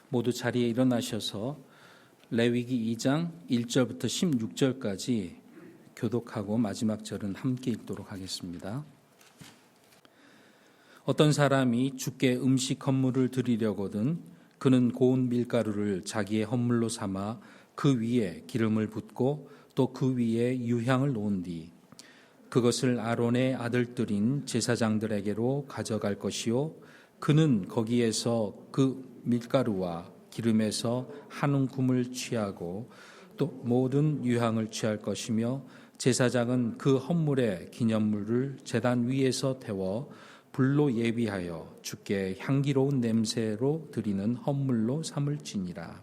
모두 자리에 일어나셔서 레위기 2장 1절부터 16절까지 교독하고 마지막 절은 함께 읽도록 하겠습니다. 어떤 사람이 주께 음식 헌물을 드리려거든 그는 고운 밀가루를 자기의 헌물로 삼아 그 위에 기름을 붓고 또 그 위에 유향을 놓은 뒤 그것을 아론의 아들들인 제사장들에게로 가져갈 것이요 그는 거기에서 그 밀가루와 기름에서 한 움큼을 취하고 또 모든 유향을 취할 것이며 제사장은 그 헌물의 기념물을 제단 위에서 태워 불로 예비하여 주께 향기로운 냄새로 드리는 헌물로 삼을지니라.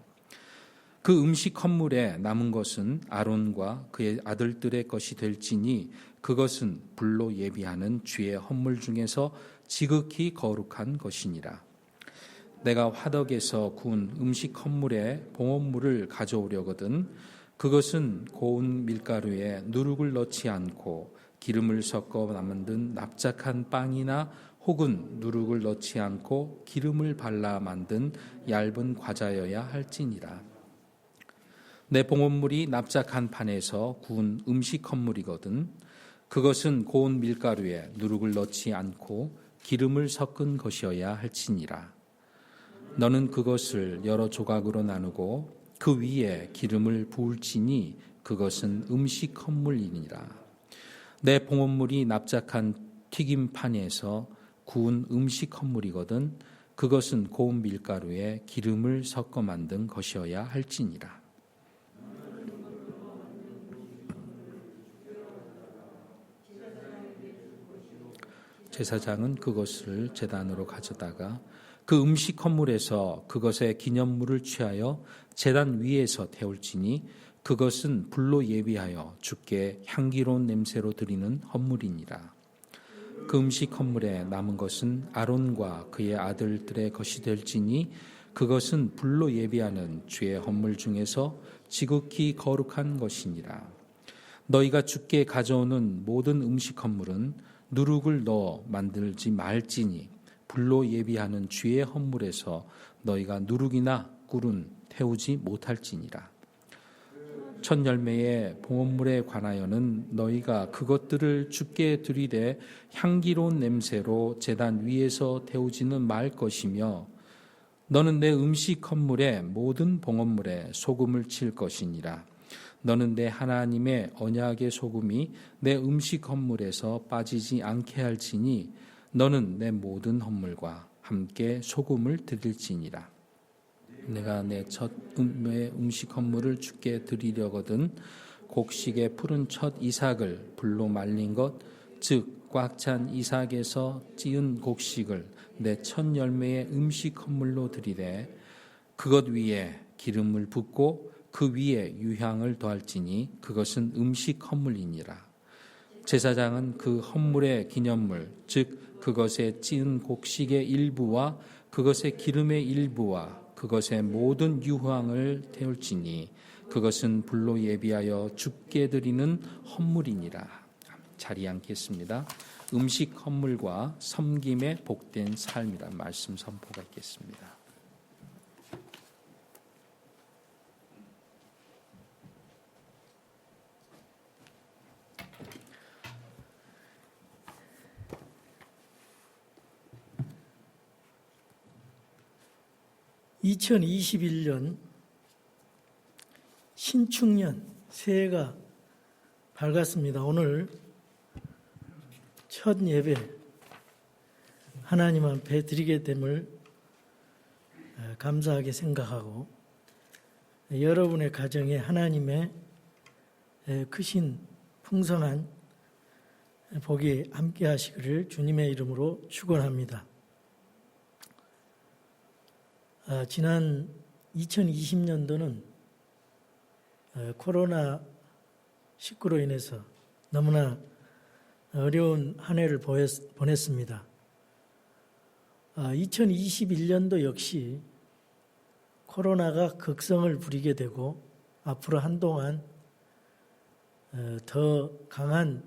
그 음식 헌물에 남은 것은 아론과 그의 아들들의 것이 될지니 그것은 불로 예비하는 주의 헌물 중에서 지극히 거룩한 것이니라. 내가 화덕에서 구운 음식 헌물에 봉헌물을 가져오려거든 그것은 고운 밀가루에 누룩을 넣지 않고 기름을 섞어 만든 납작한 빵이나 혹은 누룩을 넣지 않고 기름을 발라 만든 얇은 과자여야 할지니라. 내 봉헌물이 납작한 판에서 구운 음식 헌물이거든 그것은 고운 밀가루에 누룩을 넣지 않고 기름을 섞은 것이어야 할지니라. 너는 그것을 여러 조각으로 나누고 그 위에 기름을 부을지니 그것은 음식 헌물이니라. 내 봉헌물이 납작한 튀김판에서 구운 음식 헌물이거든 그것은 고운 밀가루에 기름을 섞어 만든 것이어야 할지니라. 제사장은 그것을 제단으로 가져다가 그 음식 헌물에서 그것의 기념물을 취하여 제단 위에서 태울지니 그것은 불로 예비하여 주께 향기로운 냄새로 드리는 헌물이니라. 그 음식 헌물에 남은 것은 아론과 그의 아들들의 것이 될지니 그것은 불로 예비하는 주의 헌물 중에서 지극히 거룩한 것이니라. 너희가 주께 가져오는 모든 음식 헌물은 누룩을 넣어 만들지 말지니 불로 예비하는 주의 헌물에서 너희가 누룩이나 꿀은 태우지 못할지니라. 첫 열매의 봉헌물에 관하여는 너희가 그것들을 주께 드리되 향기로운 냄새로 제단 위에서 태우지는 말 것이며 너는 내 음식 헌물의 모든 봉헌물에 소금을 칠 것이니라. 너는 내 하나님의 언약의 소금이 내 음식 헌물에서 빠지지 않게 할지니 너는 내 모든 헌물과 함께 소금을 드릴지니라. 내가 내 첫 음식 헌물을 주께 드리려거든 곡식의 푸른 첫 이삭을 불로 말린 것 즉 꽉 찬 이삭에서 찌은 곡식을 내 첫 열매의 음식 헌물로 드리되 그것 위에 기름을 붓고 그 위에 유향을 더할지니 그것은 음식 헌물이니라. 제사장은 그 헌물의 기념물 즉 그것의 찌은 곡식의 일부와 그것의 기름의 일부와 그것의 모든 유향을 태울지니 그것은 불로 예비하여 주께 드리는 헌물이니라. 자리에 앉겠습니다. 음식 헌물과 섬김의 복된 삶이란 말씀 선포가 있겠습니다. (2021년) 신축년 새해가 밝았습니다. 오늘 첫 예배 하나님 앞에 드리게 됨을 감사하게 생각하고 여러분의 가정에 하나님의 크신 풍성한 복이 함께 하시기를 주님의 이름으로 축원합니다. 지난 2020년도는 코로나19로 인해서 너무나 어려운 한 해를 보냈습니다. 2021년도 역시 코로나가 극성을 부리게 되고 앞으로 한동안 더 강한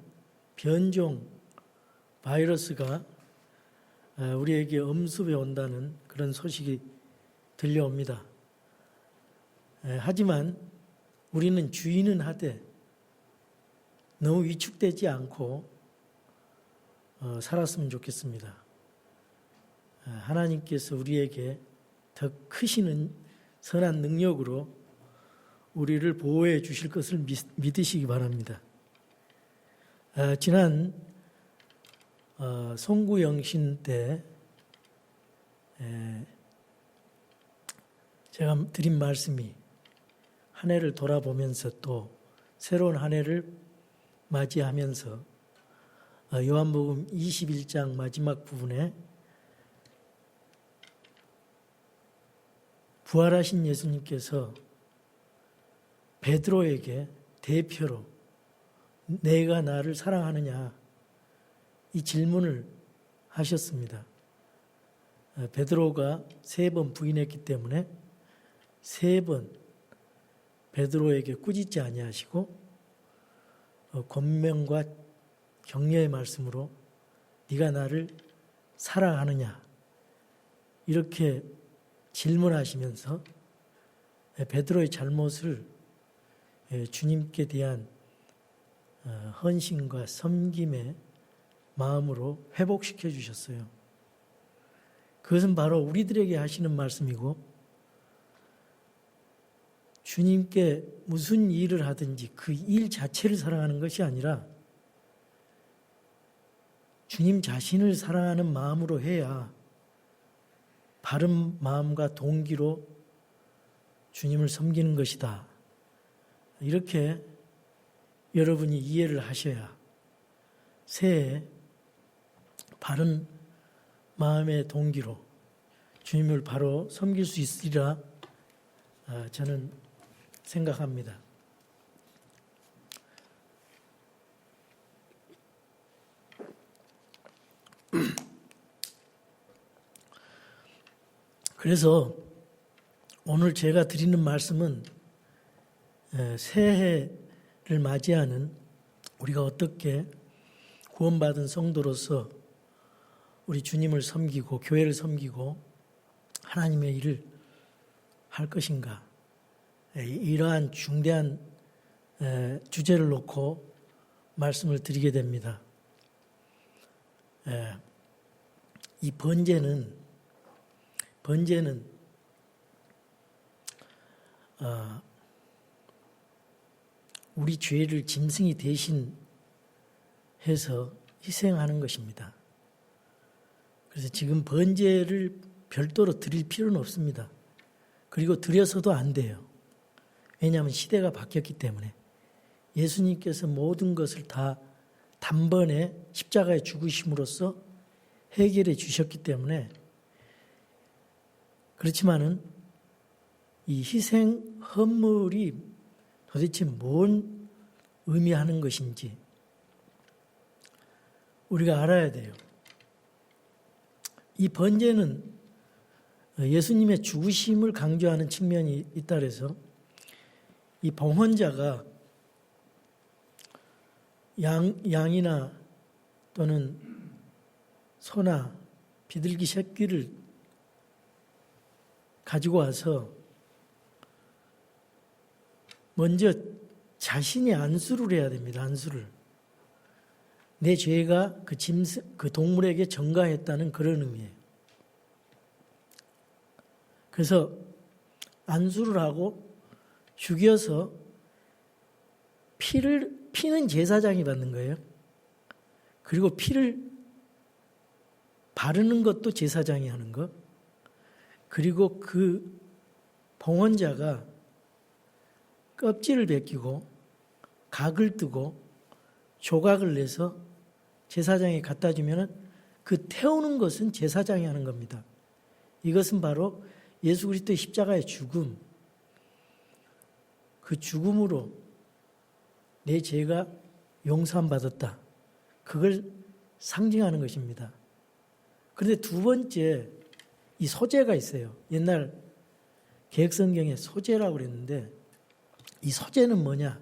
변종 바이러스가 우리에게 엄습해 온다는 그런 소식이 들려옵니다. 하지만 우리는 주의는 하되 너무 위축되지 않고 살았으면 좋겠습니다. 하나님께서 우리에게 더 크시는 선한 능력으로 우리를 보호해 주실 것을 믿으시기 바랍니다. 지난 송구영신 때 제가 드린 말씀이 한 해를 돌아보면서 또 새로운 한 해를 맞이하면서 요한복음 21장 마지막 부분에 부활하신 예수님께서 베드로에게 대표로 내가 나를 사랑하느냐 이 질문을 하셨습니다. 베드로가 3번 부인했기 때문에 3번 베드로에게 꾸짖지 아니하시고 권면과 격려의 말씀으로 네가 나를 사랑하느냐 이렇게 질문하시면서 베드로의 잘못을 주님께 대한 헌신과 섬김의 마음으로 회복시켜 주셨어요. 그것은 바로 우리들에게 하시는 말씀이고 주님께 무슨 일을 하든지 그 일 자체를 사랑하는 것이 아니라 주님 자신을 사랑하는 마음으로 해야 바른 마음과 동기로 주님을 섬기는 것이다. 이렇게 여러분이 이해를 하셔야 새해 바른 마음의 동기로 주님을 바로 섬길 수 있으리라 저는 생각합니다. 그래서 오늘 제가 드리는 말씀은 새해를 맞이하는 우리가 어떻게 구원받은 성도로서 우리 주님을 섬기고 교회를 섬기고 하나님의 일을 할 것인가 이러한 중대한 주제를 놓고 말씀을 드리게 됩니다. 이 번제는 우리 죄를 짐승이 대신해서 희생하는 것입니다. 그래서 지금 번제를 별도로 드릴 필요는 없습니다. 그리고 드려서도 안 돼요. 왜냐하면 시대가 바뀌었기 때문에 예수님께서 모든 것을 다 단번에 십자가에 죽으심으로써 해결해 주셨기 때문에 그렇지만은 이 희생 헌물이 도대체 뭔 의미하는 것인지 우리가 알아야 돼요. 이 번제는 예수님의 죽으심을 강조하는 측면이 있다 그래서 이 봉헌자가 양이나 또는 소나 비둘기 새끼를 가지고 와서 먼저 자신이 안수를 해야 됩니다. 안수를. 내 죄가 그 동물에게 전가했다는 그런 의미예요. 그래서 안수를 하고 죽여서 피는 제사장이 받는 거예요. 그리고 피를 바르는 것도 제사장이 하는 것. 그리고 그 봉헌자가 껍질을 벗기고 각을 뜨고 조각을 내서 제사장에 갖다 주면은 그 태우는 것은 제사장이 하는 겁니다. 이것은 바로 예수 그리스도의 십자가의 죽음, 그 죽음으로 내 죄가 용서받았다. 그걸 상징하는 것입니다. 그런데 두 번째 이 소제가 있어요. 옛날 개혁성경에 소제라고 그랬는데 이 소제는 뭐냐?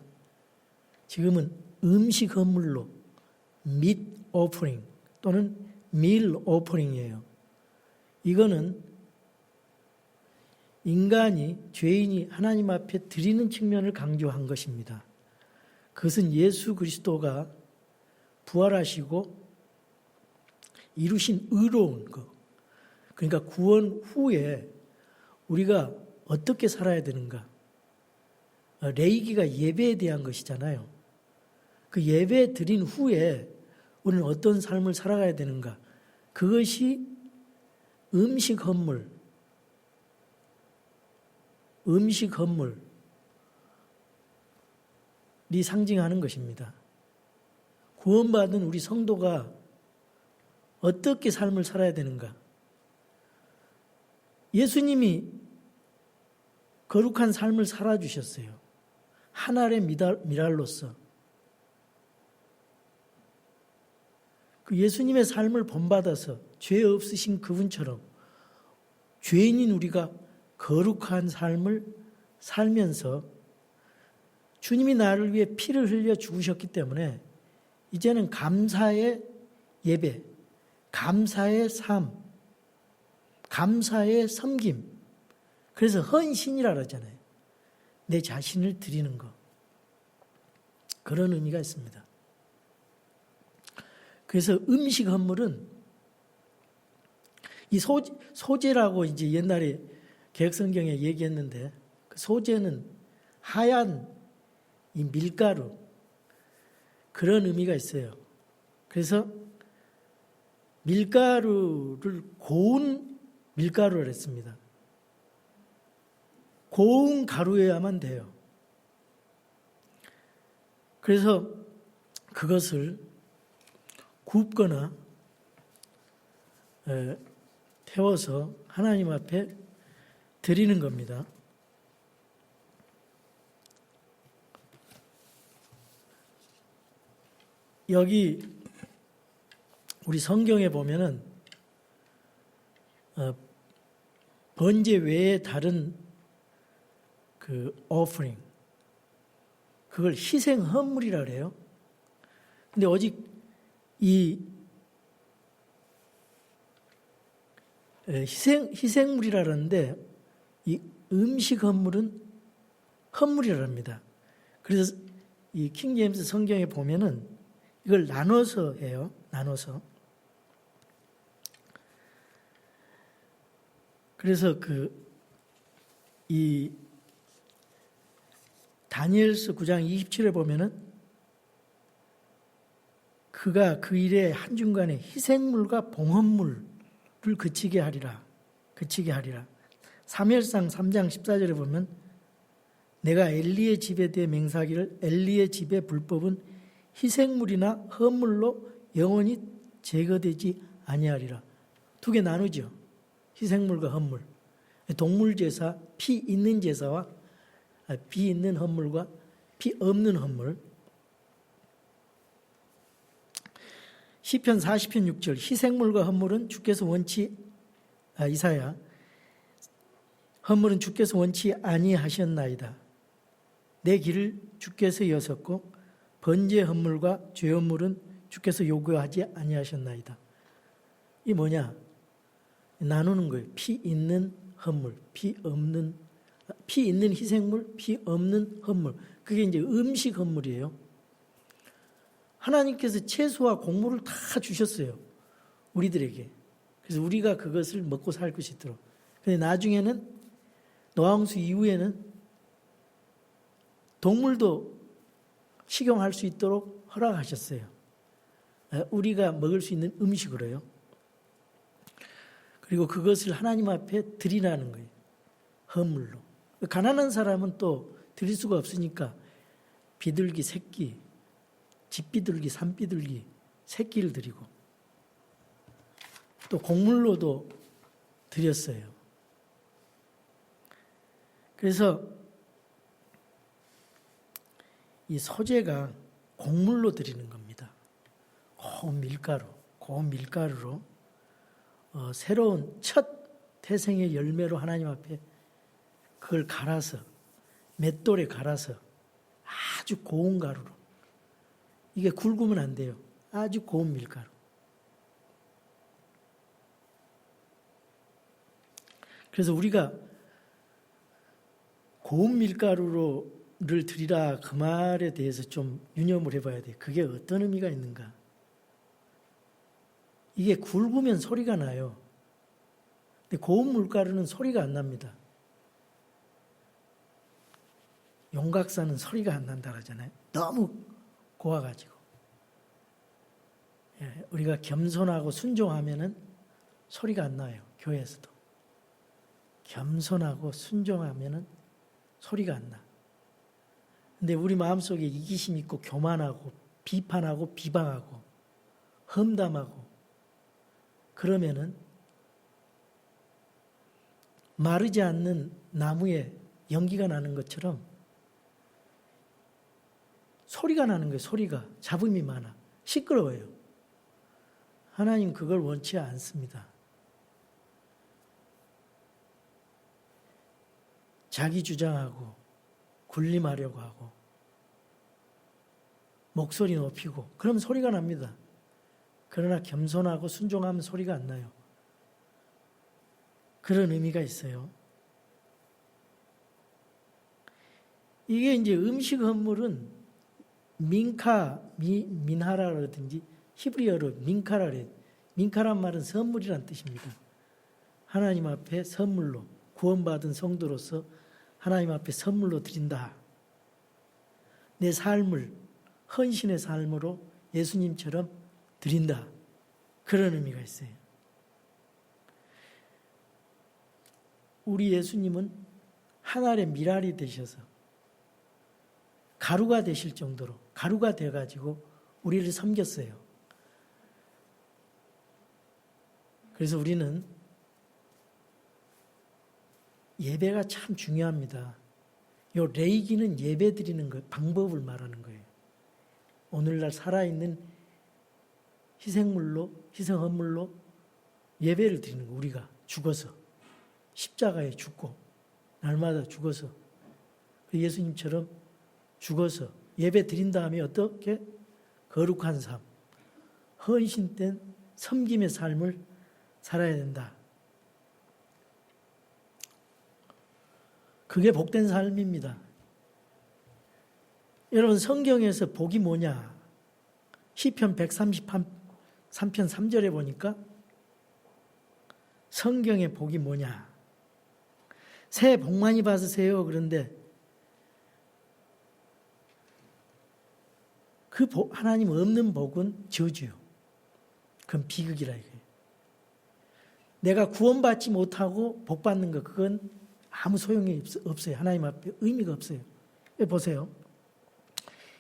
지금은 음식 헌물로 meat offering 또는 meal offering이에요. 이거는 인간이, 죄인이 하나님 앞에 드리는 측면을 강조한 것입니다. 그것은 예수 그리스도가 부활하시고 이루신 의로운 것, 그러니까 구원 후에 우리가 어떻게 살아야 되는가. 레이기가 예배에 대한 것이잖아요. 그 예배 드린 후에 우리는 어떤 삶을 살아가야 되는가. 그것이 음식 헌물이 상징하는 것입니다. 구원받은 우리 성도가 어떻게 삶을 살아야 되는가. 예수님이 거룩한 삶을 살아주셨어요. 한 알의 미랄로서. 그 예수님의 삶을 본받아서 죄 없으신 그분처럼 죄인인 우리가 거룩한 삶을 살면서 주님이 나를 위해 피를 흘려 죽으셨기 때문에 이제는 감사의 예배, 감사의 삶, 감사의 섬김. 그래서 헌신이라 그러잖아요. 내 자신을 드리는 것. 그런 의미가 있습니다. 그래서 음식 헌물은 이 소재라고 이제 옛날에 개혁성경에 얘기했는데 그 소재는 하얀 이 밀가루 그런 의미가 있어요. 그래서 밀가루를 고운 밀가루를 했습니다. 고운 가루여야만 돼요. 그래서 그것을 굽거나 태워서 하나님 앞에 드리는 겁니다. 여기 우리 성경에 보면은 번제 외에 다른 그 offering 그걸 희생 헌물이라 그래요. 근데 오직 이 희생물이라 그러는데 이 음식 헌물은 헌물이라 합니다. 그래서 이 킹제임스 성경에 보면은 이걸 나눠서 해요. 나눠서. 그래서 이 다니엘서 9장 27에 보면은 그가 그 일에 한중간에 희생물과 봉헌물을 그치게 하리라. 사무엘상 3장 14절에 보면 내가 엘리의 집에 대해 맹세하기를 엘리의 집의 불법은 희생물이나 헌물로 영원히 제거되지 아니하리라. 두 개 나누죠. 희생물과 헌물. 동물 제사, 피 있는 제사와 피 있는 헌물과 피 없는 헌물. 시편 40편 6절 희생물과 헌물은 주께서 이사야 헌물은 주께서 원치 아니하셨나이다. 내 길을 주께서 여섰고 번제 헌물과 죄 헌물은 주께서 요구하지 아니하셨나이다. 이 뭐냐? 나누는 거예요. 피 있는 헌물, 피 있는 희생물, 피 없는 헌물. 그게 이제 음식 헌물이에요. 하나님께서 채소와 곡물을 다 주셨어요. 우리들에게. 그래서 우리가 그것을 먹고 살 것이 있도록. 근데 나중에는 노아홍수 이후에는 동물도 식용할 수 있도록 허락하셨어요. 우리가 먹을 수 있는 음식으로요. 그리고 그것을 하나님 앞에 드리라는 거예요. 헌물로. 가난한 사람은 또 드릴 수가 없으니까 비둘기 새끼, 집비둘기, 산비둘기 새끼를 드리고 또 곡물로도 드렸어요. 그래서 이 소재가 곡물로 드리는 겁니다. 고운 밀가루로 새로운 첫 태생의 열매로 하나님 앞에 그걸 갈아서 맷돌에 갈아서 아주 고운 가루로 이게 굵으면 안 돼요. 아주 고운 밀가루. 그래서 우리가 고운 밀가루를 드리라 그 말에 대해서 좀 유념을 해봐야 돼. 그게 어떤 의미가 있는가? 이게 굵으면 소리가 나요. 근데 고운 밀가루는 소리가 안 납니다. 용각사는 소리가 안 난다 그러잖아요. 너무 고와가지고. 예, 우리가 겸손하고 순종하면은 소리가 안 나요. 교회에서도. 겸손하고 순종하면은 소리가 안 나. 근데 우리 마음속에 이기심 있고 교만하고 비판하고 비방하고 험담하고 그러면은 마르지 않는 나무에 연기가 나는 것처럼 소리가 나는 거예요. 소리가. 잡음이 많아. 시끄러워요. 하나님 그걸 원치 않습니다. 자기 주장하고 군림하려고 하고 목소리 높이고 그럼 소리가 납니다. 그러나 겸손하고 순종하면 소리가 안 나요. 그런 의미가 있어요. 이게 이제 음식 헌물은 민하라라든지 히브리어로 민카라 그래요. 민카란 말은 선물이란 뜻입니다. 하나님 앞에 선물로 구원받은 성도로서 하나님 앞에 선물로 드린다. 내 삶을 헌신의 삶으로 예수님처럼 드린다. 그런 의미가 있어요. 우리 예수님은 하늘의 미랄이 되셔서 가루가 되실 정도로 가루가 돼가지고 우리를 섬겼어요. 그래서 우리는 예배가 참 중요합니다. 요 레이기는 예배 드리는 거 방법을 말하는 거예요. 오늘날 살아있는 희생물로 희생 헌물로 예배를 드리는 거. 우리가 죽어서 십자가에 죽고 날마다 죽어서 예수님처럼 죽어서 예배 드린 다음에 어떻게 거룩한 삶, 헌신된 섬김의 삶을 살아야 된다. 그게 복된 삶입니다. 여러분 성경에서 복이 뭐냐? 시편 133편 3절에 보니까 성경의 복이 뭐냐? 새해 복 많이 받으세요. 그런데 그 복, 하나님 없는 복은 저주요. 그건 비극이라 이거예요. 내가 구원받지 못하고 복 받는 거 그건 아무 소용이 없어요. 하나님 앞에 의미가 없어요. 보세요.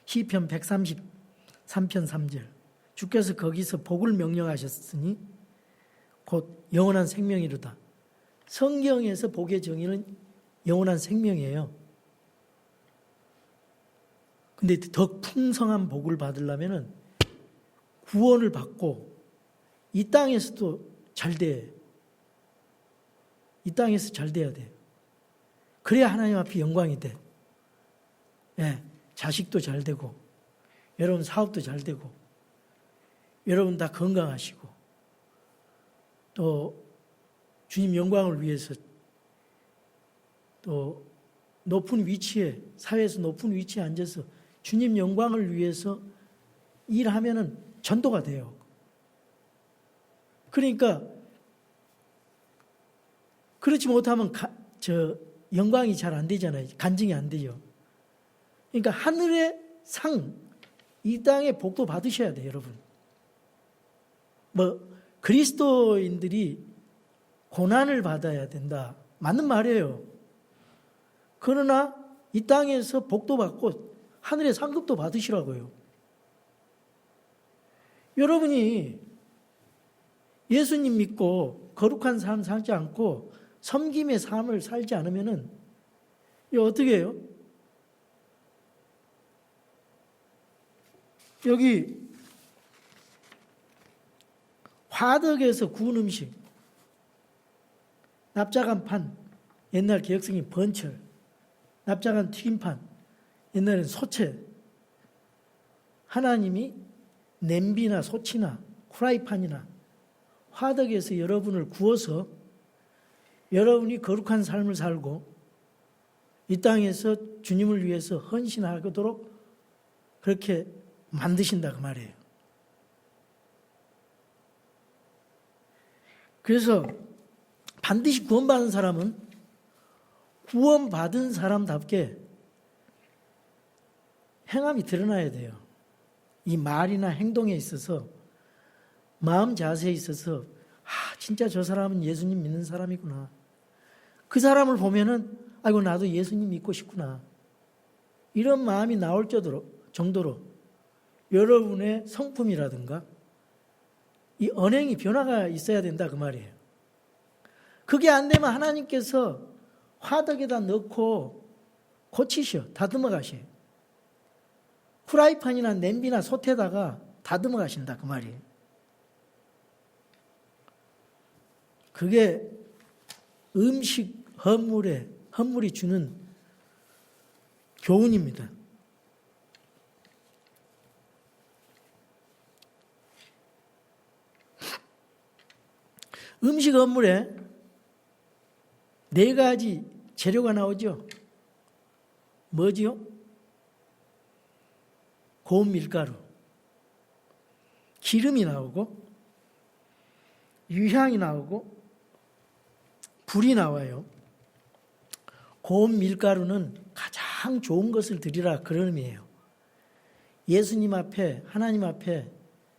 시편 133편 3절. 주께서 거기서 복을 명령하셨으니 곧 영원한 생명이로다. 성경에서 복의 정의는 영원한 생명이에요. 근데 더 풍성한 복을 받으려면 구원을 받고 이 땅에서도 잘 돼. 이 땅에서 잘 돼야 돼요. 그래야 하나님 앞에 영광이 돼. 예, 자식도 잘 되고, 여러분 사업도 잘 되고, 여러분 다 건강하시고, 또 주님 영광을 위해서 또 높은 위치에, 사회에서 높은 위치에 앉아서 주님 영광을 위해서 일하면은 전도가 돼요. 그러니까 그렇지 못하면 영광이 잘 안 되잖아요. 간증이 안 돼요. 그러니까 하늘의 상, 이 땅의 복도 받으셔야 돼요, 여러분. 그리스도인들이 고난을 받아야 된다. 맞는 말이에요. 그러나 이 땅에서 복도 받고 하늘의 상급도 받으시라고요. 여러분이 예수님 믿고 거룩한 삶 살지 않고 섬김의 삶을 살지 않으면은 이거 어떻게 해요? 여기 화덕에서 구운 음식, 납작한 판, 옛날 개혁성인 번철, 납작한 튀김판, 옛날엔 소채. 하나님이 냄비나 소치나 프라이팬이나 화덕에서 여러분을 구워서 여러분이 거룩한 삶을 살고 이 땅에서 주님을 위해서 헌신하도록 그렇게 만드신다 그 말이에요. 그래서 반드시 구원받은 사람은 구원받은 사람답게 행함이 드러나야 돼요. 이 말이나 행동에 있어서, 마음 자세에 있어서 진짜 저 사람은 예수님 믿는 사람이구나. 그 사람을 보면은 아이고 나도 예수님 믿고 싶구나. 이런 마음이 나올 정도로 여러분의 성품이라든가 이 언행이 변화가 있어야 된다 그 말이에요. 그게 안 되면 하나님께서 화덕에다 넣고 고치셔, 다듬어 가셔요. 프라이팬이나 냄비나 솥에다가 다듬어 가신다 그 말이에요. 그게 음식 헌물이 주는 교훈입니다. 음식 헌물에 4가지 재료가 나오죠. 뭐지요? 고운 밀가루, 기름이 나오고, 유향이 나오고, 불이 나와요. 고운 밀가루는 가장 좋은 것을 드리라 그런 의미예요. 예수님 앞에, 하나님 앞에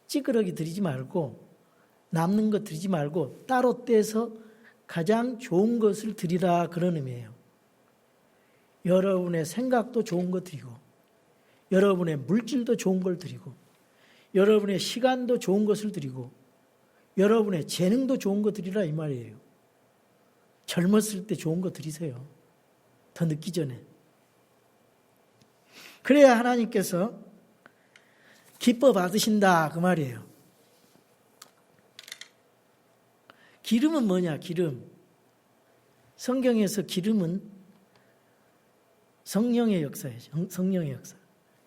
찌끄러기 드리지 말고, 남는 것 드리지 말고 따로 떼서 가장 좋은 것을 드리라 그런 의미예요. 여러분의 생각도 좋은 것 드리고, 여러분의 물질도 좋은 걸 드리고, 여러분의 시간도 좋은 것을 드리고, 여러분의 재능도 좋은 거 드리라 이 말이에요. 젊었을 때 좋은 거 드리세요. 더 늦기 전에. 그래야 하나님께서 기뻐 받으신다 그 말이에요. 기름은 뭐냐? 기름. 성경에서 기름은 성령의 역사예요. 성령의 역사.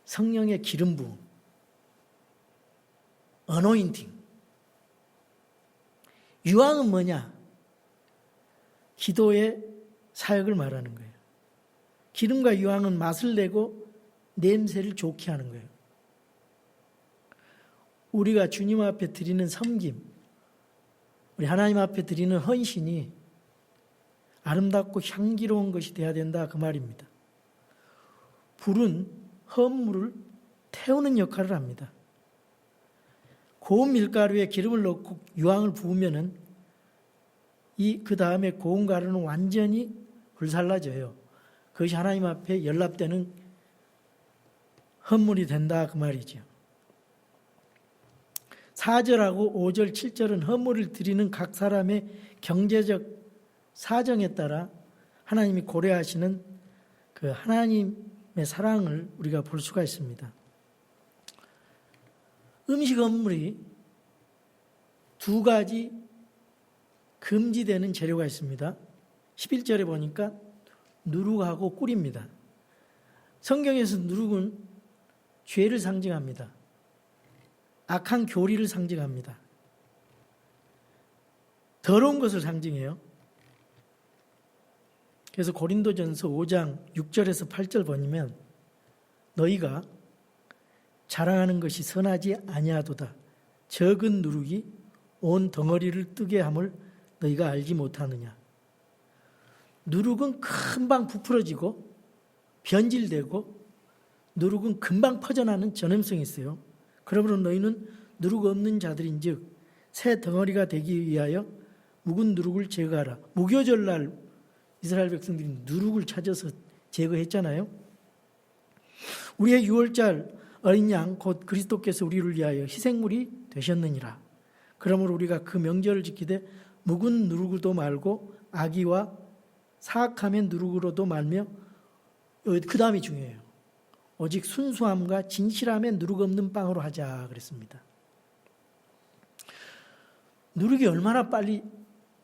성령의 기름 부음. 어노인팅. 유황은 뭐냐? 기도의 사역을 말하는 거예요. 기름과 유황은 맛을 내고 냄새를 좋게 하는 거예요. 우리가 주님 앞에 드리는 섬김, 우리 하나님 앞에 드리는 헌신이 아름답고 향기로운 것이 되어야 된다 그 말입니다. 불은 헌물을 태우는 역할을 합니다. 고운 밀가루에 기름을 넣고 유황을 부으면은 그 다음에 고운 가루는 완전히 불살라져요. 그것이 하나님 앞에 연락되는 헌물이 된다 그 말이죠. 4절하고 5절, 7절은 헌물을 드리는 각 사람의 경제적 사정에 따라 하나님이 고려하시는 그 하나님의 사랑을 우리가 볼 수가 있습니다. 음식 헌물이 2가지 금지되는 재료가 있습니다. 11절에 보니까 누룩하고 꿀입니다. 성경에서 누룩은 죄를 상징합니다. 악한 교리를 상징합니다. 더러운 것을 상징해요. 그래서 고린도전서 5장 6절에서 8절 보면 너희가 자랑하는 것이 선하지 아니하도다. 적은 누룩이 온 덩어리를 뜨게 함을 너희가 알지 못하느냐. 누룩은 금방 부풀어지고 변질되고 누룩은 금방 퍼져나는 전염성이 있어요. 그러므로 너희는 누룩 없는 자들인즉 새 덩어리가 되기 위하여 묵은 누룩을 제거하라. 무교절날 이스라엘 백성들이 누룩을 찾아서 제거했잖아요. 우리의 유월절 어린 양 곧 그리스도께서 우리를 위하여 희생물이 되셨느니라. 그러므로 우리가 그 명절을 지키되 묵은 누룩으로도 말고 악의와 사악함의 누룩으로도 말며 그 다음이 중요해요. 오직 순수함과 진실함의 누룩 없는 빵으로 하자 그랬습니다. 누룩이 얼마나 빨리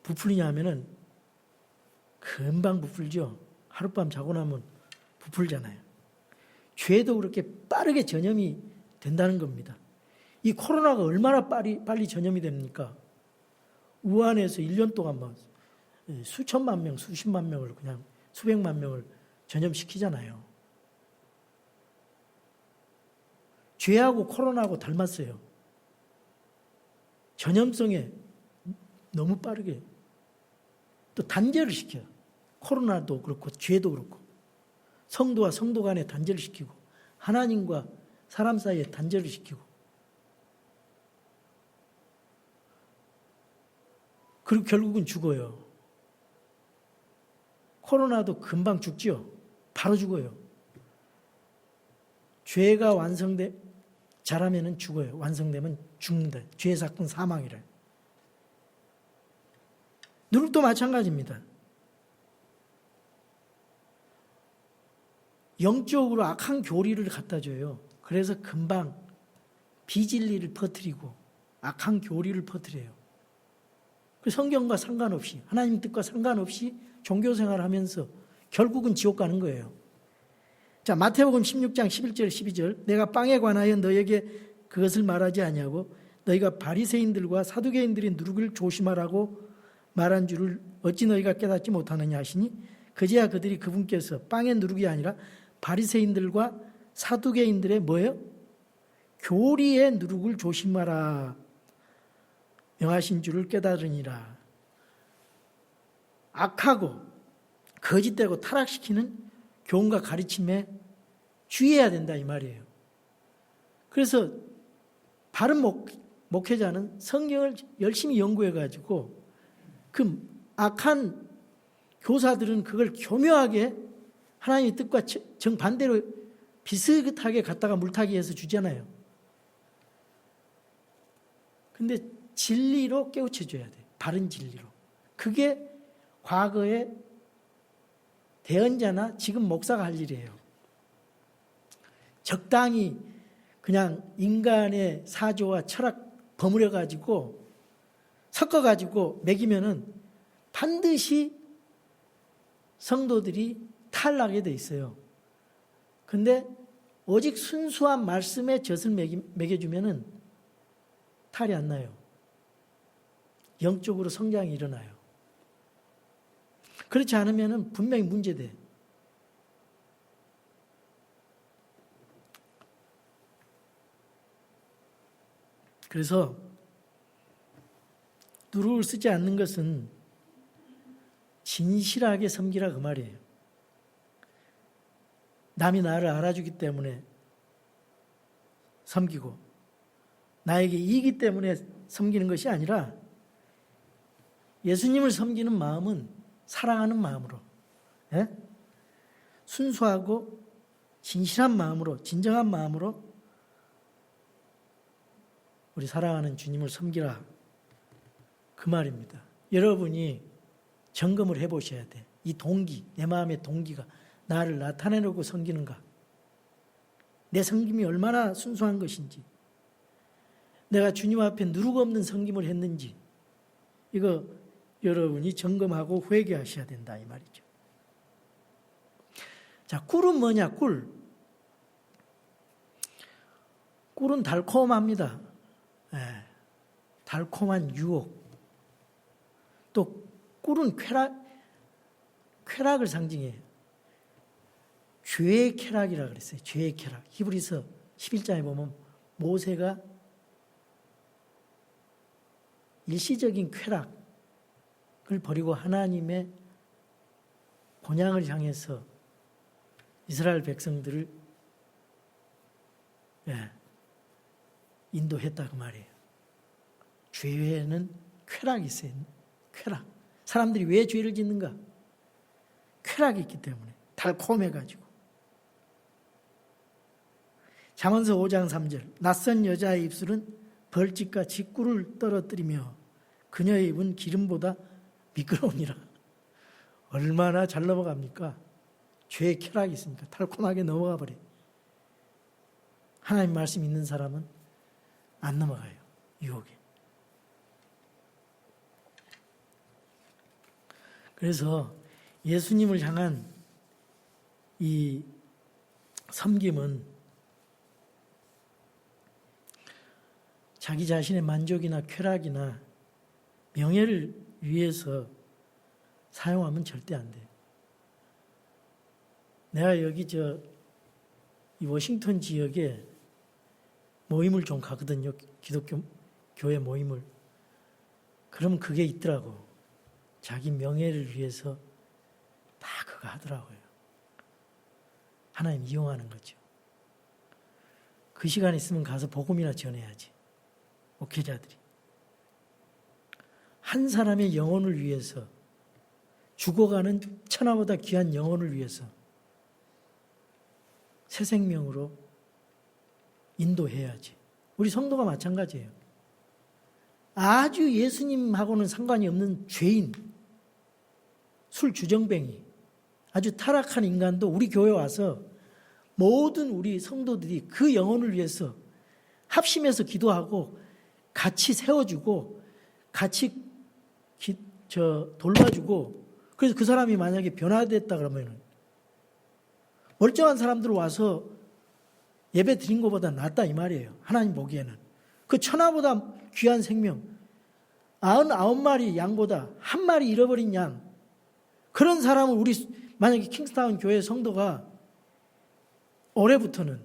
부풀리냐 하면은 금방 부풀죠. 하룻밤 자고 나면 부풀잖아요. 죄도 그렇게 빠르게 전염이 된다는 겁니다. 이 코로나가 얼마나 빨리 전염이 됩니까? 우한에서 1년 동안 막 수천만 명, 수십만 명을 그냥 수백만 명을 전염시키잖아요. 죄하고 코로나하고 닮았어요. 전염성에 너무 빠르게 또 단절을 시켜요. 코로나도 그렇고 죄도 그렇고 성도와 성도 간에 단절을 시키고 하나님과 사람 사이에 단절을 시키고 그리고 결국은 죽어요. 코로나도 금방 죽지요. 바로 죽어요. 죄가 잘하면 죽어요. 완성되면 죽는다. 죄의 사건 사망이래. 누룩도 마찬가지입니다. 영적으로 악한 교리를 갖다 줘요. 그래서 금방 비진리를 퍼뜨리고 악한 교리를 퍼뜨려요. 그 성경과 상관없이 하나님 뜻과 상관없이 종교생활을 하면서 결국은 지옥 가는 거예요. 자, 마태복음 16장 11절 12절 내가 빵에 관하여 너에게 그것을 말하지 아니하고 너희가 바리새인들과 사두개인들의 누룩을 조심하라고 말한 줄을 어찌 너희가 깨닫지 못하느냐 하시니 그제야 그들이 그분께서 빵의 누룩이 아니라 바리새인들과 사두개인들의 뭐예요? 교리의 누룩을 조심하라 명하신 줄을 깨달으니라. 악하고 거짓되고 타락시키는 교훈과 가르침에 주의해야 된다 이 말이에요. 그래서 바른 목회자는 성경을 열심히 연구해가지고 그 악한 교사들은 그걸 교묘하게 하나님의 뜻과 정반대로 비슷하게 갖다가 물타기해서 주잖아요. 근데 진리로 깨우쳐줘야 돼. 바른 진리로. 그게 과거의 대언자나 지금 목사가 할 일이에요. 적당히 그냥 인간의 사조와 철학 버무려가지고 섞어가지고 먹이면은 반드시 성도들이 탈락하게 돼 있어요. 근데 오직 순수한 말씀의 젖을 먹여주면은 탈이 안 나요. 영적으로 성장이 일어나요. 그렇지 않으면은 분명히 문제돼. 그래서 누룩을 쓰지 않는 것은 진실하게 섬기라 그 말이에요. 남이 나를 알아주기 때문에 섬기고 나에게 이익이 때문에 섬기는 것이 아니라 예수님을 섬기는 마음은 사랑하는 마음으로 순수하고 진실한 마음으로 진정한 마음으로 우리 사랑하는 주님을 섬기라 그 말입니다. 여러분이 점검을 해보셔야 돼. 이 동기, 내 마음의 동기가 나를 나타내려고 섬기는가? 내 섬김이 얼마나 순수한 것인지 내가 주님 앞에 누룩 없는 섬김을 했는지 이거 여러분이 점검하고 회개하셔야 된다 이 말이죠. 자, 꿀은 뭐냐? 꿀은 달콤합니다. 달콤한 유혹. 또 꿀은 쾌락을 상징해요. 죄의 쾌락이라 그랬어요. 죄의 쾌락. 히브리서 11장에 보면 모세가 일시적인 쾌락을 버리고 하나님의 본향을 향해서 이스라엘 백성들을 인도했다 그 말이에요. 죄에는 쾌락이 있어요. 쾌락. 사람들이 왜 죄를 짓는가? 쾌락이 있기 때문에. 달콤해가지고. 잠언서 5장 3절 낯선 여자의 입술은 벌집과 직구를 떨어뜨리며 그녀의 입은 기름보다 미끄러우니라. 얼마나 잘 넘어갑니까? 죄의 쾌락이 있으니까 달콤하게 넘어가 버려요. 하나님 말씀 있는 사람은 안 넘어가요. 유혹에. 그래서 예수님을 향한 이 섬김은 자기 자신의 만족이나 쾌락이나 명예를 위해서 사용하면 절대 안 돼요. 내가 여기 이 워싱턴 지역에 모임을 좀 가거든요. 기독교 교회 모임을. 그럼 그게 있더라고. 자기 명예를 위해서 다 그거 하더라고요. 하나님 이용하는 거죠. 그 시간 있으면 가서 복음이나 전해야지. 목회자들이. 한 사람의 영혼을 위해서, 죽어가는 천하보다 귀한 영혼을 위해서 새 생명으로 인도해야지. 우리 성도가 마찬가지예요. 아주 예수님하고는 상관이 없는 죄인, 술 주정뱅이, 아주 타락한 인간도 우리 교회 와서 모든 우리 성도들이 그 영혼을 위해서 합심해서 기도하고 같이 세워주고 같이 돌봐주고, 그래서 그 사람이 만약에 변화됐다 그러면 멀쩡한 사람들 와서 예배 드린 것보다 낫다 이 말이에요. 하나님 보기에는. 그 천하보다 귀한 생명, 99마리 양보다 한 마리 잃어버린 양, 그런 사람을 우리 만약에 킹스타운 교회 성도가 올해부터는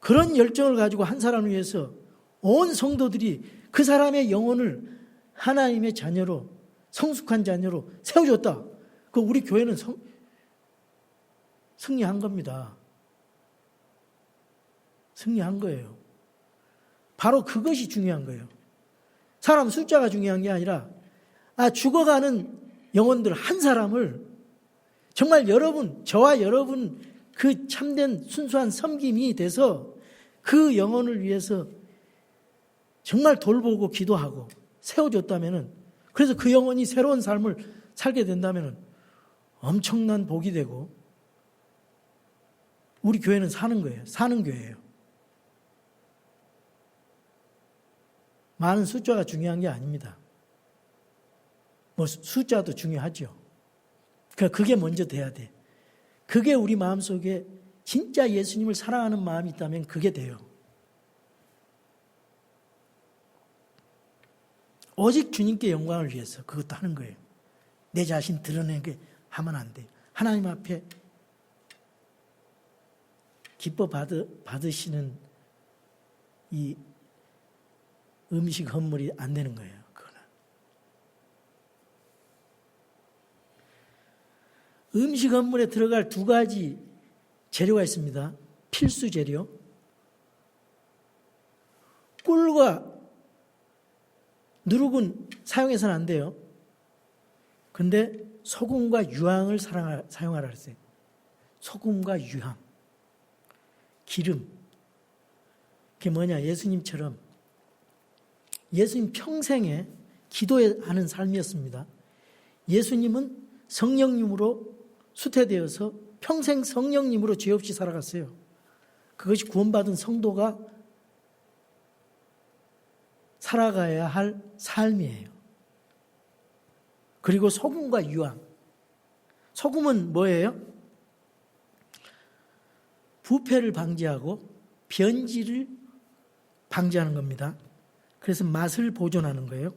그런 열정을 가지고 한 사람을 위해서 온 성도들이 그 사람의 영혼을 하나님의 자녀로, 성숙한 자녀로 세워줬다. 그 우리 교회는 승리한 겁니다. 승리한 거예요. 바로 그것이 중요한 거예요. 사람 숫자가 중요한 게 아니라 죽어가는 영혼들 한 사람을 정말 여러분, 저와 여러분 그 참된 순수한 섬김이 돼서 그 영혼을 위해서 정말 돌보고 기도하고 세워줬다면은, 그래서 그 영혼이 새로운 삶을 살게 된다면은 엄청난 복이 되고 우리 교회는 사는 거예요. 사는 교회예요. 많은 숫자가 중요한 게 아닙니다. 뭐 숫자도 중요하죠. 그러니까 그게 먼저 돼야 돼. 그게 우리 마음속에 진짜 예수님을 사랑하는 마음이 있다면 그게 돼요. 오직 주님께 영광을 위해서 그것도 하는 거예요. 내 자신 드러내게 하면 안 돼요. 하나님 앞에 기뻐 받으시는 이 음식 헌물이 안 되는 거예요. 그거는. 음식 헌물에 들어갈 두 가지 재료가 있습니다. 필수 재료. 꿀과 누룩은 사용해서는 안 돼요. 근데 소금과 유황을 사용하라 그랬어요. 소금과 유황. 기름. 그게 뭐냐? 예수님처럼 예수님 평생에 기도하는 삶이었습니다. 예수님은 성령님으로 수태되어서 평생 성령님으로 죄 없이 살아갔어요. 그것이 구원받은 성도가 살아가야 할 삶이에요. 그리고 소금과 유황. 소금은 뭐예요? 부패를 방지하고 변질을 방지하는 겁니다. 그래서 맛을 보존하는 거예요.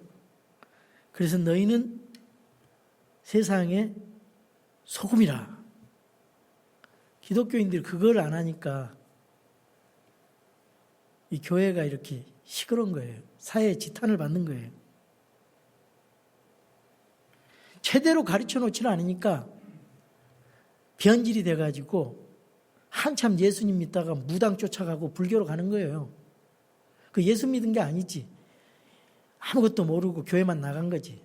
그래서 너희는 세상의 소금이라. 기독교인들이 그걸 안 하니까 이 교회가 이렇게 시끄러운 거예요. 사회의 지탄을 받는 거예요. 제대로 가르쳐 놓지는 않으니까 변질이 돼가지고 한참 예수님 믿다가 무당 쫓아가고 불교로 가는 거예요. 그 예수 믿은 게 아니지. 아무것도 모르고 교회만 나간 거지.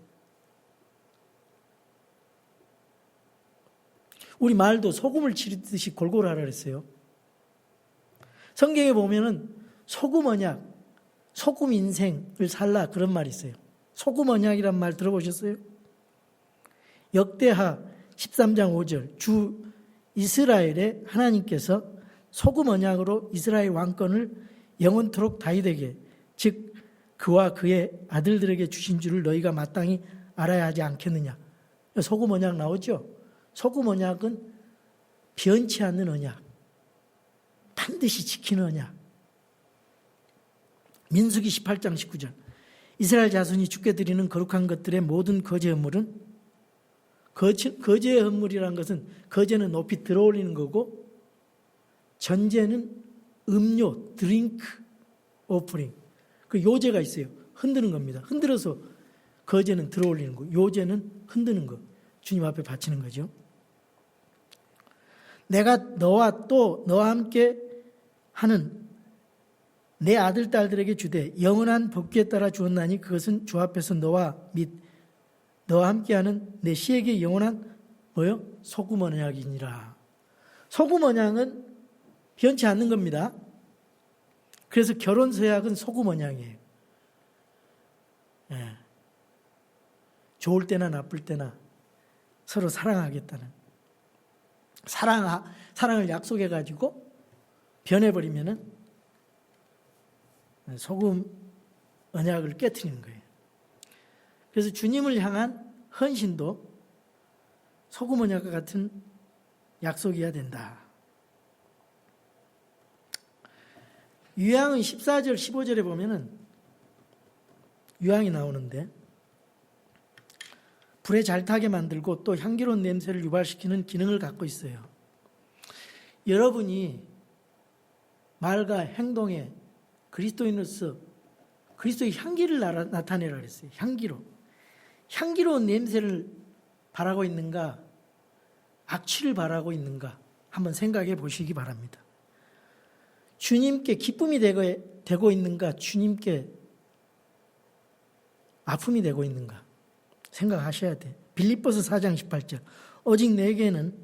우리 말도 소금을 치르듯이 골고루 하라 그랬어요. 성경에 보면은 소금 언약, 소금 인생을 살라 그런 말이 있어요. 소금 언약이란 말 들어보셨어요? 역대하 13장 5절 주 이스라엘의 하나님께서 소금 언약으로 이스라엘 왕권을 영원토록 다윗에게 즉 그와 그의 아들들에게 주신 줄을 너희가 마땅히 알아야 하지 않겠느냐. 소금 언약 나오죠? 소금 언약은 변치 않는 언약, 반드시 지키는 언약. 민수기 18장 19절 이스라엘 자손이 주께 드리는 거룩한 것들의 모든 거제 헌물은 거제의 헌물이라는 것은 거제는 높이 들어올리는 거고 전제는 음료, 드링크, 오프링. 그 요제가 있어요. 흔드는 겁니다. 흔들어서 거제는 들어올리는 거, 요제는 흔드는 거. 주님 앞에 바치는 거죠. 내가 너와 또 너와 함께 하는 내 아들 딸들에게 주되 영원한 법궤에 따라 주었나니 그것은 주 앞에서 너와 및 너와 함께하는 내 씨에게 영원한 뭐요? 소금 언약이니라. 소금 언약은 변치 않는 겁니다. 그래서 결혼 서약은 소금 언약이에요. 예. 좋을 때나 나쁠 때나 서로 사랑하겠다는 사랑을 약속해가지고 변해버리면은 소금 언약을 깨트리는 거예요. 그래서 주님을 향한 헌신도 소금 언약과 같은 약속이어야 된다. 유향은 14절 15절에 보면은 유향이 나오는데 불에 잘 타게 만들고 또 향기로운 냄새를 유발시키는 기능을 갖고 있어요. 여러분이 말과 행동에 그리스도인으로서 그리스도의 향기를 나타내라 그랬어요. 향기로운 냄새를 바라고 있는가, 악취를 바라고 있는가 한번 생각해 보시기 바랍니다. 주님께 기쁨이 되고 있는가, 주님께 아픔이 되고 있는가 생각하셔야 돼. 빌립보서 4장 18절. 오직 내게는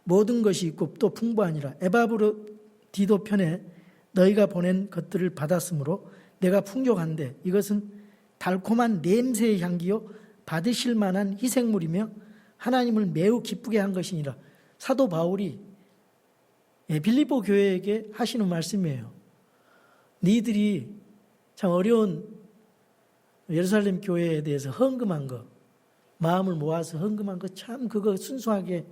모든 것이 있고 또 풍부하니라. 에바브로디도 편에 너희가 보낸 것들을 받았으므로 내가 풍족한데 이것은 달콤한 냄새의 향기요 받으실 만한 희생물이며 하나님을 매우 기쁘게 한 것이니라. 사도 바울이 빌립보 교회에게 하시는 말씀이에요. 니들이 참 어려운 예루살렘 교회에 대해서 헌금한 거, 마음을 모아서 헌금한 거 참 그거 순수하게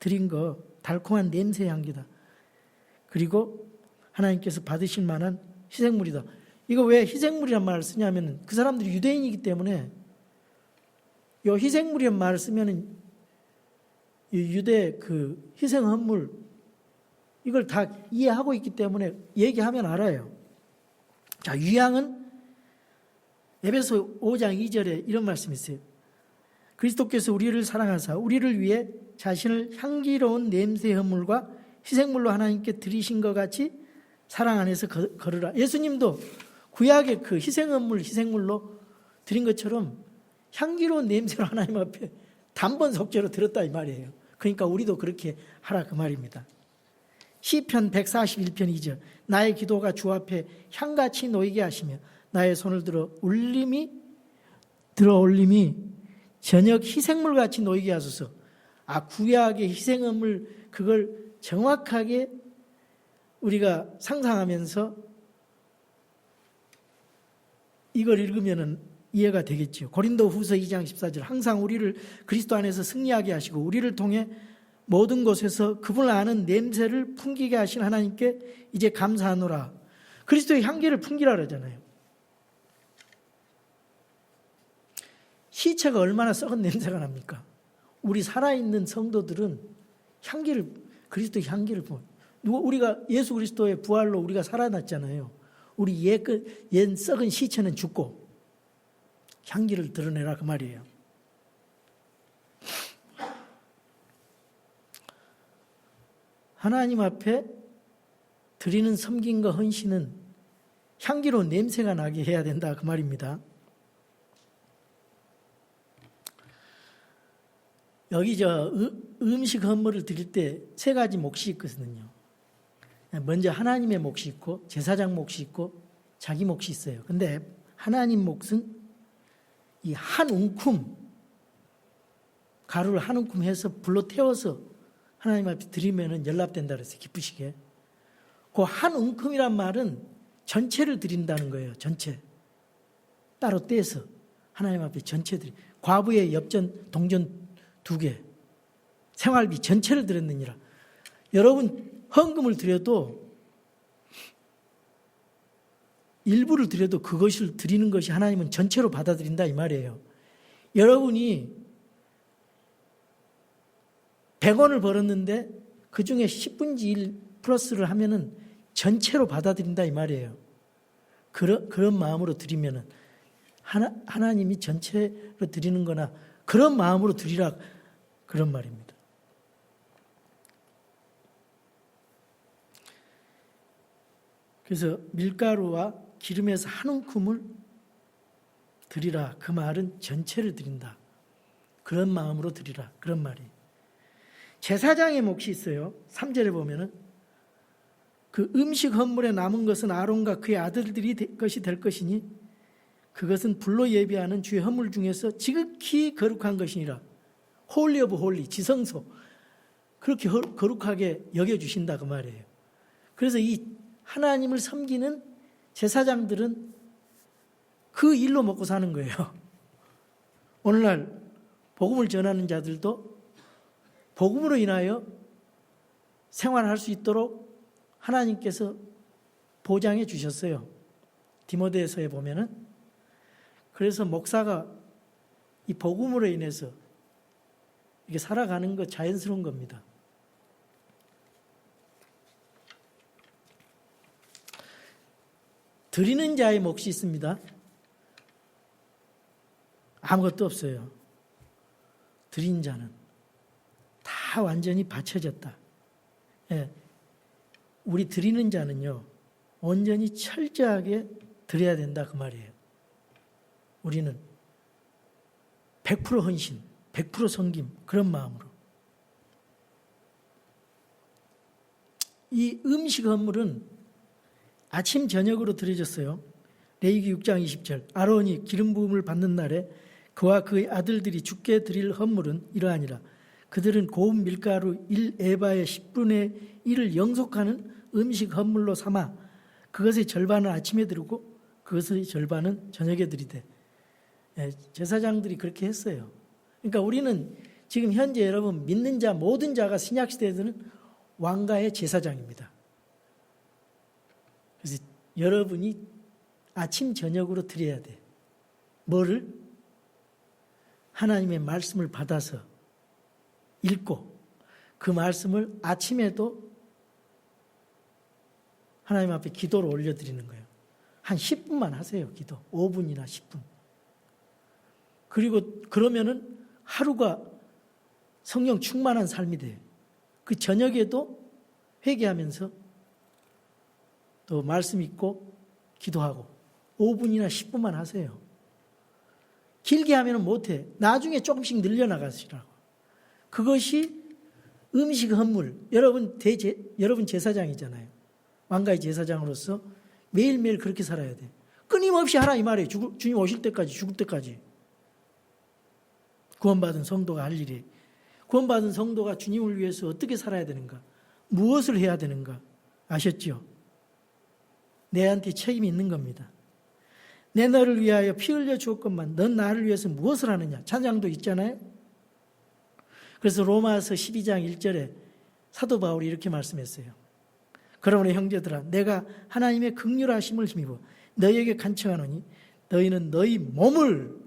드린 거 달콤한 냄새 향기다. 그리고 하나님께서 받으실 만한 희생물이다. 이거 왜 희생물이란 말을 쓰냐면 그 사람들이 유대인이기 때문에 이 희생물이란 말을 쓰면은 유대 그 희생 헌물 이걸 다 이해하고 있기 때문에 얘기하면 알아요. 자, 유향은 에베소 5장 2절에 이런 말씀이 있어요. 그리스도께서 우리를 사랑하사 우리를 위해 자신을 향기로운 냄새 헌물과 희생물로 하나님께 드리신 것 같이 사랑 안에서 걸으라. 예수님도 구약의 그 희생 헌물, 희생물로 드린 것처럼 향기로운 냄새로 하나님 앞에 단번 속죄로 드렸다 이 말이에요. 그러니까 우리도 그렇게 하라 그 말입니다. 시편 141편 2절. 나의 기도가 주 앞에 향같이 놓이게 하시며 나의 손을 들어 올림이 저녁 희생물같이 놓이게 하소서. 구약의 희생음을 그걸 정확하게 우리가 상상하면서 이걸 읽으면 이해가 되겠지요. 고린도 후서 2장 14절. 항상 우리를 그리스도 안에서 승리하게 하시고 우리를 통해 모든 곳에서 그분을 아는 냄새를 풍기게 하신 하나님께 이제 감사하노라. 그리스도의 향기를 풍기라 그러잖아요. 시체가 얼마나 썩은 냄새가 납니까? 우리 살아있는 성도들은 그리스도의 향기를 우리가 예수 그리스도의 부활로 우리가 살아났잖아요. 우리 옛 썩은 시체는 죽고 향기를 드러내라 그 말이에요. 하나님 앞에 드리는 섬김과 헌신은 향기로운 냄새가 나게 해야 된다 그 말입니다. 여기 음식 헌물을 드릴 때 세 가지 몫이 있거든요. 먼저 하나님의 몫이 있고 제사장 몫이 있고 자기 몫이 있어요. 근데 하나님 몫은 이 한 움큼 가루를 한 움큼 해서 불로 태워서 하나님 앞에 드리면은 연락된다 그랬어요. 기쁘시게. 그 한 움큼이란 말은 전체를 드린다는 거예요. 전체. 따로 떼서 하나님 앞에 전체 드리. 과부의 엽전, 동전 2개. 생활비 전체를 드렸느니라. 여러분 헌금을 드려도 일부를 드려도 그것을 드리는 것이 하나님은 전체로 받아들인다 이 말이에요. 여러분이 100원을 벌었는데 그 중에 10분의 1 플러스를 하면은 전체로 받아들인다 이 말이에요. 그런 마음으로 드리면은 하나님이 전체로 드리는 거나 그런 마음으로 드리라 그런 말입니다. 그래서 밀가루와 기름에서 한 움큼을 드리라. 그 말은 전체를 드린다. 그런 마음으로 드리라. 그런 말이에요. 제사장의 몫이 있어요. 3절에 보면은 그 음식 헌물에 남은 것은 아론과 그의 아들들이 것이 될 것이니 그것은 불로 예비하는 주의 헌물 중에서 지극히 거룩한 것이니라. 홀리 오브 홀리, 지성소. 그렇게 거룩하게 여겨주신다 그 말이에요. 그래서 이 하나님을 섬기는 제사장들은 그 일로 먹고 사는 거예요. 오늘날 복음을 전하는 자들도 복음으로 인하여 생활할 수 있도록 하나님께서 보장해 주셨어요. 디모데서에 보면은. 그래서 목사가 이 복음으로 인해서 이게 살아가는 거 자연스러운 겁니다. 드리는 자의 몫이 있습니다. 아무것도 없어요. 드린 자는 다 완전히 바쳐졌다. 예. 우리 드리는 자는요, 온전히 철저하게 드려야 된다 그 말이에요. 우리는 100% 헌신, 100% 섬김 그런 마음으로. 이 음식 헌물은 아침 저녁으로 드려졌어요. 레위기 6장 20절 아론이 기름 부음을 받는 날에 그와 그의 아들들이 주께 드릴 헌물은 이러하니라. 그들은 고운 밀가루 1에바의 10분의 1을 영속하는 음식 헌물로 삼아 그것의 절반은 아침에 드리고 그것의 절반은 저녁에 드리되. 제사장들이 그렇게 했어요. 그러니까 우리는 지금 현재 여러분 믿는 자 모든 자가 신약시대에서는 왕가의 제사장입니다. 그래서 여러분이 아침 저녁으로 드려야 돼. 뭐를? 하나님의 말씀을 받아서 읽고 그 말씀을 아침에도 하나님 앞에 기도로 올려드리는 거예요. 한 10분만 하세요. 기도. 5분이나 10분. 그리고 그러면은 하루가 성령 충만한 삶이 돼요. 그 저녁에도 회개하면서 또 말씀 읽고 기도하고 5분이나 10분만 하세요. 길게 하면 못해. 나중에 조금씩 늘려나가시라고. 그것이 음식 헌물. 여러분 제사장이잖아요. 왕가의 제사장으로서 매일매일 그렇게 살아야 돼. 끊임없이 하라 이 말이에요. 주님 오실 때까지, 죽을 때까지. 구원받은 성도가 할 일이. 구원받은 성도가 주님을 위해서 어떻게 살아야 되는가? 무엇을 해야 되는가? 아셨죠? 내한테 책임이 있는 겁니다. 내 너를 위하여 피 흘려 주었건만 넌 나를 위해서 무엇을 하느냐? 찬양도 있잖아요. 그래서 로마서 12장 1절에 사도 바울이 이렇게 말씀했어요. 그러므로 형제들아 내가 하나님의 긍휼하심을 힘입어 너희에게 간청하노니 너희는 너희 몸을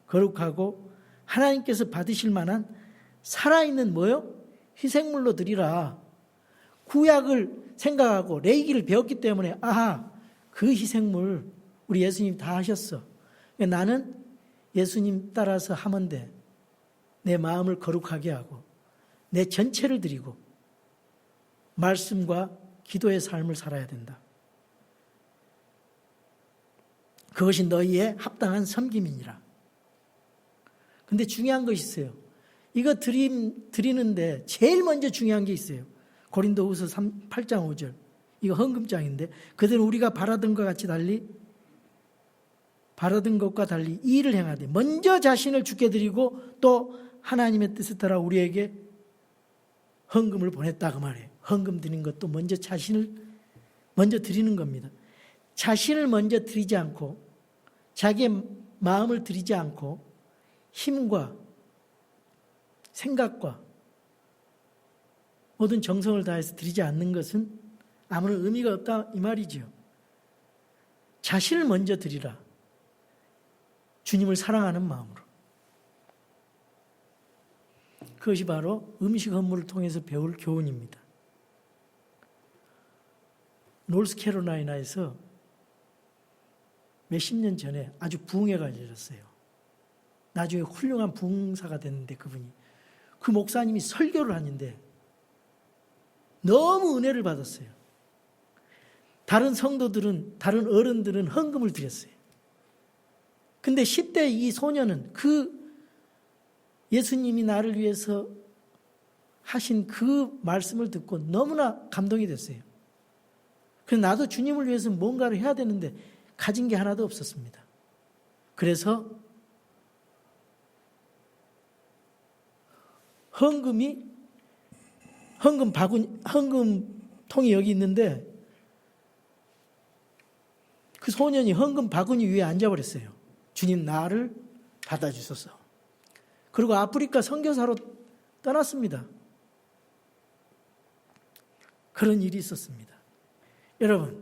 거룩하고 하나님께서 받으실 만한 살아있는 뭐요? 희생물로 드리라. 구약을 생각하고 레위기를 배웠기 때문에 아하 그 희생물 우리 예수님 다 하셨어. 나는 예수님 따라서 하면 돼. 내 마음을 거룩하게 하고 내 전체를 드리고 말씀과 기도의 삶을 살아야 된다. 그것이 너희의 합당한 섬김이니라. 근데 중요한 것이 있어요. 이거 드리는데 제일 먼저 중요한 게 있어요. 고린도후서 8장 5절. 이거 헌금장인데 그들은 우리가 바라던 것과 달리 이 일을 행하되 먼저 자신을 주께 드리고 또 하나님의 뜻을 따라 우리에게 헌금을 보냈다 그 말이에요. 헌금 드리는 것도 먼저 자신을 먼저 드리는 겁니다. 자신을 먼저 드리지 않고 자기의 마음을 드리지 않고 힘과 생각과 모든 정성을 다해서 드리지 않는 것은 아무런 의미가 없다 이 말이죠. 자신을 먼저 드리라. 주님을 사랑하는 마음으로. 그것이 바로 음식 업무를 통해서 배울 교훈입니다. 노스캐롤라이나에서 몇십 년 전에 아주 부흥회가 열렸어요. 나중에 훌륭한 부흥사가 됐는데 그분이, 그 목사님이 설교를 하는데 너무 은혜를 받았어요. 다른 성도들은, 다른 어른들은 헌금을 드렸어요. 근데 10대 이 소년은 그 예수님이 나를 위해서 하신 그 말씀을 듣고 너무나 감동이 됐어요. 그래서 나도 주님을 위해서 뭔가를 해야 되는데 가진 게 하나도 없었습니다. 그래서 헌금통이 여기 있는데 그 소년이 헌금 바구니 위에 앉아버렸어요. 주님, 나를 받아주소서. 그리고 아프리카 선교사로 떠났습니다. 그런 일이 있었습니다. 여러분,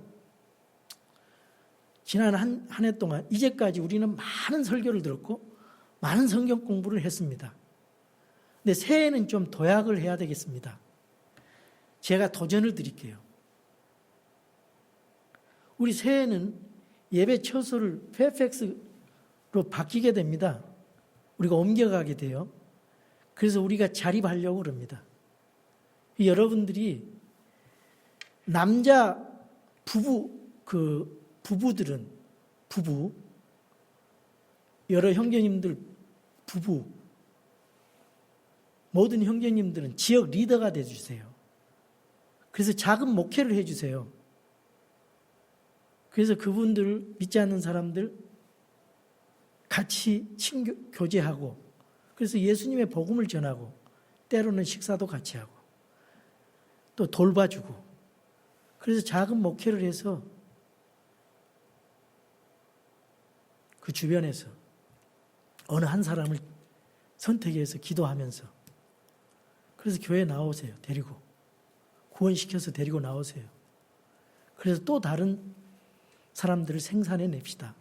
지난 한 해 동안 이제까지 우리는 많은 설교를 들었고 많은 성경 공부를 했습니다. 근데 새해에는 좀 도약을 해야 되겠습니다. 제가 도전을 드릴게요. 우리 새해에는 예배 처소를 페이팩스로 바뀌게 됩니다. 우리가 옮겨가게 돼요. 그래서 우리가 자립하려고 그럽니다. 여러분들이 남자 부부들은 여러 형제님들 모든 형제님들은 지역 리더가 되어주세요. 그래서 작은 목회를 해주세요. 그래서 그분들, 믿지 않는 사람들 같이 교제하고, 그래서 예수님의 복음을 전하고, 때로는 식사도 같이 하고, 또 돌봐주고, 그래서 작은 목회를 해서 그 주변에서 어느 한 사람을 선택해서 기도하면서, 그래서 교회에 나오세요. 데리고 구원시켜서 데리고 나오세요. 그래서 또 다른 사람들을 생산해 냅시다.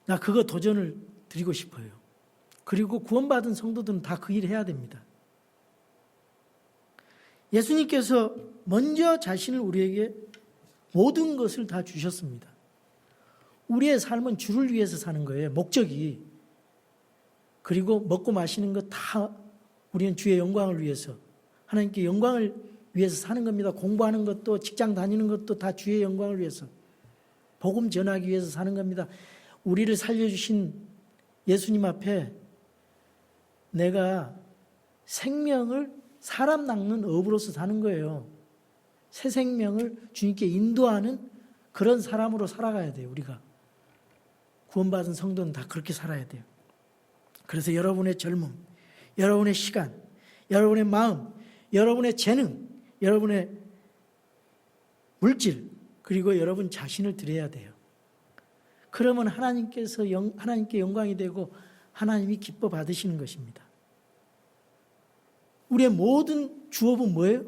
나 그거 도전을 드리고 싶어요. 그리고 구원받은 성도들은 다 그 일 해야 됩니다. 예수님께서 먼저 자신을 우리에게 모든 것을 다 주셨습니다. 우리의 삶은 주를 위해서 사는 거예요. 목적이. 그리고 먹고 마시는 것 다 우리는 주의 영광을 위해서, 하나님께 영광을 위해서 사는 겁니다. 공부하는 것도, 직장 다니는 것도 다 주의 영광을 위해서, 복음 전하기 위해서 사는 겁니다. 우리를 살려주신 예수님 앞에 내가 생명을 사람 낚는 업으로서 사는 거예요. 새 생명을 주님께 인도하는 그런 사람으로 살아가야 돼요. 우리가 구원받은 성도는 다 그렇게 살아야 돼요. 그래서 여러분의 젊음, 여러분의 시간, 여러분의 마음, 여러분의 재능, 여러분의 물질, 그리고 여러분 자신을 드려야 돼요. 그러면 하나님께 영광이 되고 하나님이 기뻐 받으시는 것입니다. 우리의 모든 주업은 뭐예요?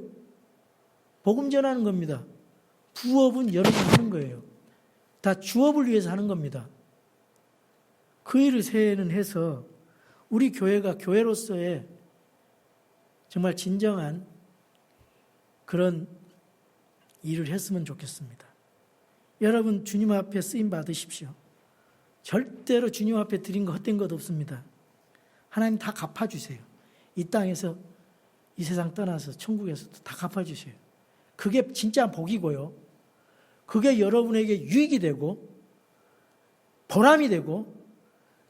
복음 전하는 겁니다. 부업은 여러분 하는 거예요. 다 주업을 위해서 하는 겁니다. 그 일을 새해에는 해서 우리 교회가 교회로서의 정말 진정한 그런 일을 했으면 좋겠습니다. 여러분 주님 앞에 쓰임 받으십시오. 절대로 주님 앞에 드린 거 헛된 것 없습니다. 하나님 다 갚아주세요. 이 땅에서, 이 세상 떠나서 천국에서도 다 갚아주세요. 그게 진짜 복이고요. 그게 여러분에게 유익이 되고 보람이 되고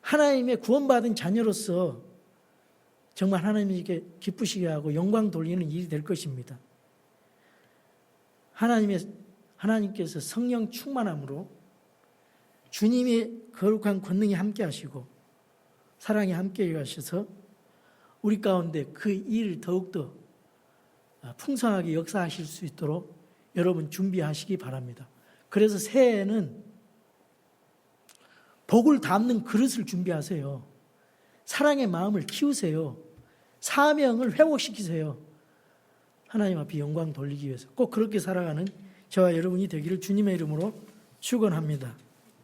하나님의 구원받은 자녀로서 정말 하나님께 기쁘시게 하고 영광 돌리는 일이 될 것입니다. 하나님께서 성령 충만함으로 주님의 거룩한 권능이 함께 하시고 사랑이 함께 하셔서 우리 가운데 그 일을 더욱더 풍성하게 역사하실 수 있도록 여러분 준비하시기 바랍니다. 그래서 새해에는 복을 담는 그릇을 준비하세요. 사랑의 마음을 키우세요. 사명을 회복시키세요. 하나님 앞에 영광 돌리기 위해서 꼭 그렇게 살아가는 저와 여러분이 되기를 주님의 이름으로 축원합니다.